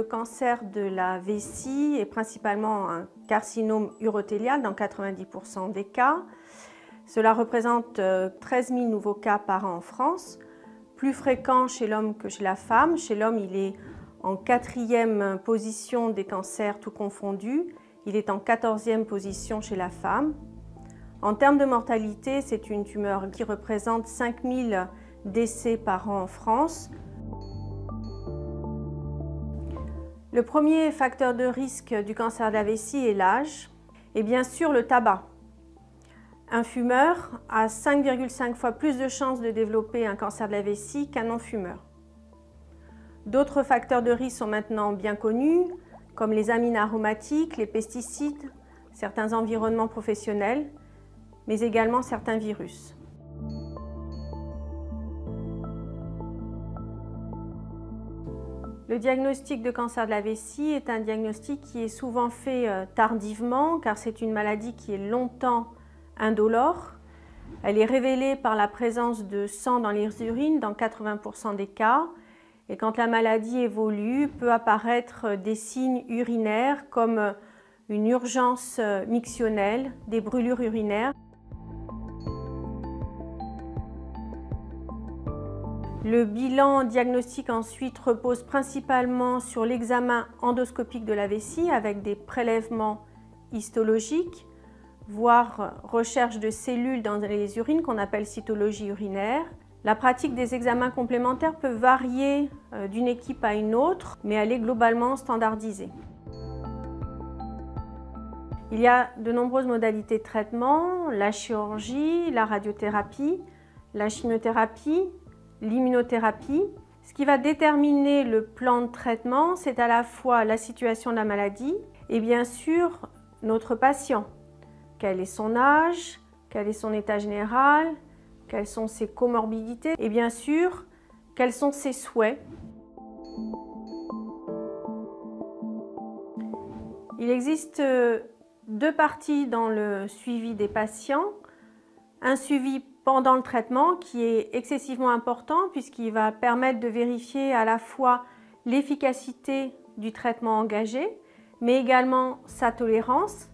le cancer de la vessie est principalement un carcinome urothélial dans 90% des cas. Cela représente 13 000 nouveaux cas par an en France, plus fréquent chez l'homme que chez la femme. Chez l'homme, il est en 4e position des cancers tout confondus. Il est en 14e position chez la femme. En termes de mortalité, c'est une tumeur qui représente 5 000 décès par an en France. Le premier facteur de risque du cancer de la vessie est l'âge et bien sûr le tabac. Un fumeur a 5,5 fois plus de chances de développer un cancer de la vessie qu'un non-fumeur. D'autres facteurs de risque sont maintenant bien connus, comme les amines aromatiques, les pesticides, certains environnements professionnels, mais également certains virus. Le diagnostic de cancer de la vessie est un diagnostic qui est souvent fait tardivement, car c'est une maladie qui est longtemps indolore. Elle est révélée par la présence de sang dans les urines dans 80% des cas. Et quand la maladie évolue, peut apparaître des signes urinaires comme une urgence mictionnelle, des brûlures urinaires. Le bilan diagnostique ensuite repose principalement sur l'examen endoscopique de la vessie avec des prélèvements histologiques, voire recherche de cellules dans les urines qu'on appelle cytologie urinaire. La pratique des examens complémentaires peut varier d'une équipe à une autre, mais elle est globalement standardisée. Il y a de nombreuses modalités de traitement, la chirurgie, la radiothérapie, la chimiothérapie, l'immunothérapie. Ce qui va déterminer le plan de traitement, c'est à la fois la situation de la maladie et bien sûr notre patient. Quel est son âge, quel est son état général, quelles sont ses comorbidités et bien sûr, quels sont ses souhaits. Il existe deux parties dans le suivi des patients. Un suivi pendant le traitement qui est excessivement important puisqu'il va permettre de vérifier à la fois l'efficacité du traitement engagé, mais également sa tolérance,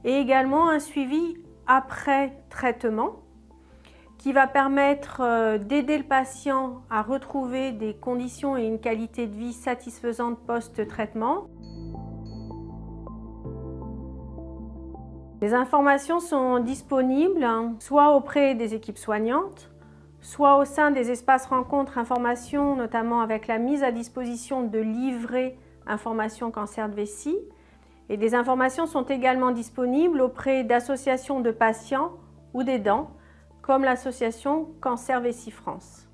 et également un suivi après traitement qui va permettre d'aider le patient à retrouver des conditions et une qualité de vie satisfaisante post-traitement. Les informations sont disponibles soit auprès des équipes soignantes, soit au sein des espaces rencontres informations, notamment avec la mise à disposition de livrets informations cancer de vessie. Et des informations sont également disponibles auprès d'associations de patients ou d'aidants, comme l'association Cancer Vessie France.